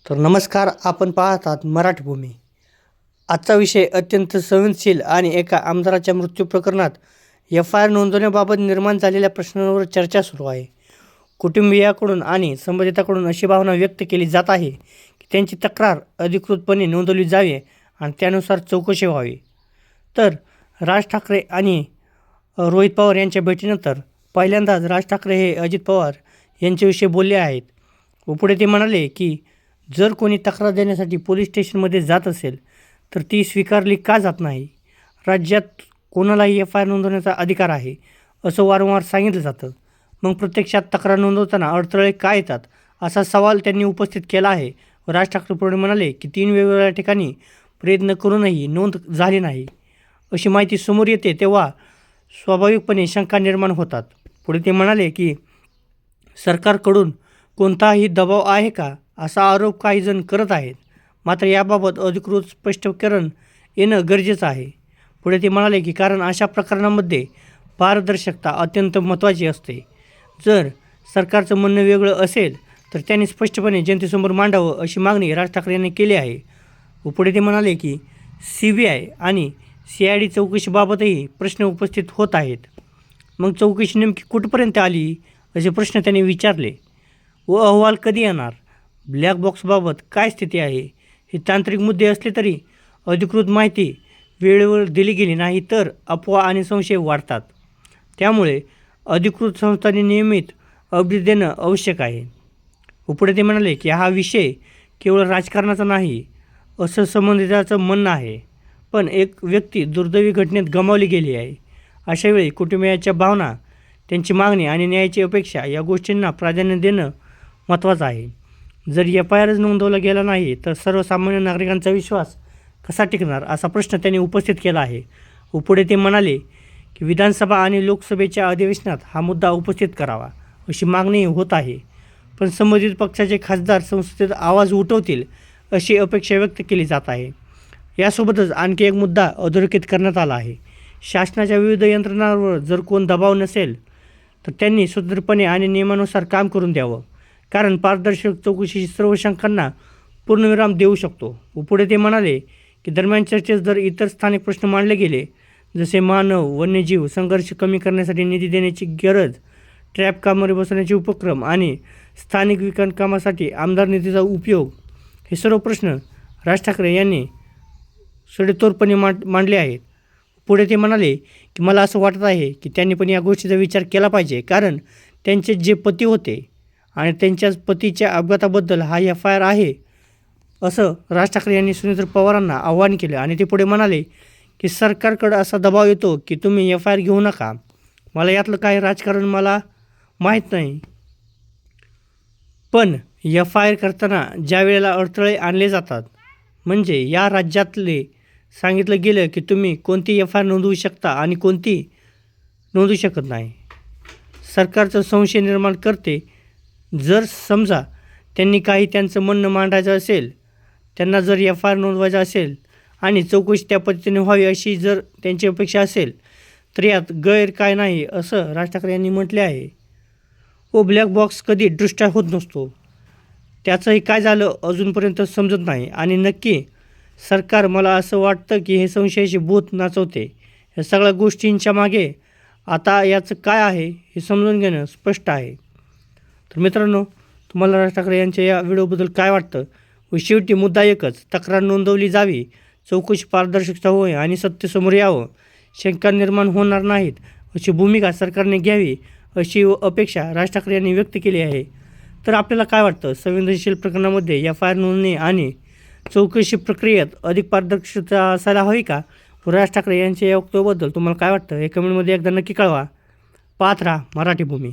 तर नमस्कार, आपण पाहत आहात मराठी भूमी. आजचा विषय अत्यंत संवेदनशील आणि एका आमदाराच्या मृत्यू प्रकरणात एफ-आय-आर नोंदवण्याबाबत निर्माण झालेल्या प्रश्नांवर चर्चा सुरू आहे. कुटुंबियाकडून आणि संबंधिताकडून अशी भावना व्यक्त केली जात आहे की त्यांची तक्रार अधिकृतपणे नोंदवली जावी आणि त्यानुसार चौकशी व्हावी. तर राज ठाकरे आणि रोहित पवार यांच्या भेटीनंतर पहिल्यांदाच राज ठाकरे हे अजित पवार यांच्याविषयी बोलले आहेत व पुढे ते म्हणाले की जर कोणी तक्रार देण्यासाठी पोलीस स्टेशनमध्ये जात असेल तर ती स्वीकारली का जात नाही. राज्यात कोणालाही एफ-आय-आर नोंदवण्याचा अधिकार आहे असं वारंवार सांगितलं जातं. मग प्रत्यक्षात तक्रार नोंदवताना अडथळे काय येतात असा सवाल त्यांनी उपस्थित केला आहे. राज ठाकरे पुढे म्हणाले की 3 वेगवेगळ्या ठिकाणी प्रयत्न करूनही नोंद झाली नाही अशी माहिती समोर येते तेव्हा स्वाभाविकपणे शंका निर्माण होतात. पुढे ते म्हणाले की सरकारकडून कोणताही दबाव आहे का असा आरोप काही जण करत आहेत. मात्र याबाबत अधिकृत स्पष्टीकरण येणं गरजेचं आहे. पुढे ते म्हणाले की कारण अशा प्रकरणांमध्ये पारदर्शकता अत्यंत महत्त्वाची असते. जर सरकारचं म्हणणं वेगळं असेल तर त्यांनी स्पष्टपणे जनतेसमोर मांडावं अशी मागणी राज ठाकरे यांनी केली आहे. व पुढे ते म्हणाले की CBI आणि CID चौकशीबाबतही प्रश्न उपस्थित होत आहेत. मग चौकशी नेमकी कुठपर्यंत आली असे प्रश्न त्यांनी विचारले व अहवाल कधी येणार, ब्लॅक बॉक्सबाबत काय स्थिती आहे. हे तांत्रिक मुद्दे असले तरी अधिकृत माहिती वेळेवर दिली गेली नाही तर अफवा आणि संशय वाढतात. त्यामुळे अधिकृत संस्थांनी नियमित अपडेट देणं आवश्यक आहे. व पुढे ते म्हणाले की हा विषय केवळ राजकारणाचा नाही असं संबंधिताचं म्हणणं आहे. पण एक व्यक्ती दुर्दैवी घटनेत गमावली गेली आहे. अशावेळी कुटुंबियाच्या भावना, त्यांची मागणी आणि न्यायाची अपेक्षा या गोष्टींना प्राधान्य देणं महत्त्वाचं आहे. जर एफ-आय-आरच नोंदवला गेला नाही तर सर्वसामान्य नागरिकांचा विश्वास कसा टिकणार असा प्रश्न त्यांनी उपस्थित केला आहे. व पुढे ते म्हणाले की विधानसभा आणि लोकसभेच्या अधिवेशनात हा मुद्दा उपस्थित करावा अशी मागणी होत आहे. पण संबंधित पक्षाचे खासदार संसदेत आवाज उठवतील अशी अपेक्षा व्यक्त केली जात आहे. यासोबतच आणखी एक मुद्दा अधोरेखित करण्यात आला आहे. शासनाच्या विविध यंत्रणांवर जर कोण दबाव नसेल तर त्यांनी स्वतंत्रपणे आणि नियमानुसार काम करून द्यावं. कारण पारदर्शक चौकशी सर्व शंकांना पूर्णविराम देऊ शकतो. व पुढे ते म्हणाले की दरम्यान चर्चेत जर इतर स्थानिक प्रश्न मांडले गेले जसे मानव वन्यजीव संघर्ष कमी करण्यासाठी निधी देण्याची गरज, ट्रॅप कामगारी बसवण्याचे उपक्रम आणि स्थानिक विकास कामासाठी आमदार निधीचा उपयोग, हे सर्व प्रश्न राज ठाकरे यांनी सडेतोडपणे मांडले आहेत. पुढे ते म्हणाले की मला असं वाटत आहे की त्यांनी पण या गोष्टीचा विचार केला पाहिजे कारण त्यांचे जे पती होते आणि त्यांच्याच पतीच्या अपघाताबद्दल हा एफ-आय-आर आहे असं राज ठाकरे यांनी सुनील पवारांना आवाहन केलं. आणि ते पुढे म्हणाले की सरकारकडं असा दबाव येतो की तुम्ही एफ-आय-आर घेऊ नका. मला यातलं काही राजकारण मला माहीत नाही, पण एफ-आय-आर करताना ज्या वेळेला अडथळे आणले जातात म्हणजे या राज्यातले सांगितलं गेलं की तुम्ही कोणती एफ-आय-आर नोंदवू शकता आणि कोणती नोंदवू शकत नाही. सरकारचं संशय निर्माण करते. जर समजा त्यांनी काही त्यांचं म्हणणं मांडायचं असेल, त्यांना जर एफ-आय-आर नोंदवायचा असेल आणि चौकशी त्या पद्धतीने व्हावी अशी जर त्यांची अपेक्षा असेल तर यात गैर काय नाही असं राज ठाकरे यांनी म्हटले आहे. व ब्लॅक बॉक्स कधी दृष्ट्या होत नसतो, त्याचंही काय झालं अजूनपर्यंत समजत नाही. आणि नक्की सरकार, मला असं वाटतं की हे संशयाचे भूत नाचवते. या सगळ्या गोष्टींच्या मागे आता याचं काय आहे हे समजून घेणं स्पष्ट आहे. तर मित्रांनो, तुम्हाला राज ठाकरे यांच्या या व्हिडिओबद्दल काय वाटतं. व शेवटी मुद्दा एकच, तक्रार नोंदवली जावी, चौकशी पारदर्शकता होय आणि सत्य समोर यावं, शंका निर्माण होणार नाहीत अशी भूमिका सरकारने घ्यावी अशी अपेक्षा राज ठाकरे यांनी व्यक्त केली आहे. तर आपल्याला काय वाटतं, संवेदनशील प्रकरणामध्ये एफ-आय-आर नोंदणी आणि चौकशी प्रक्रियेत अधिक पारदर्शकता असायला हवी का. राज ठाकरे यांच्या या वक्तव्याबद्दल तुम्हाला काय वाटतं हे कमेंटमध्ये एकदा नक्की कळवा. पाहत राहा मराठी भूमी.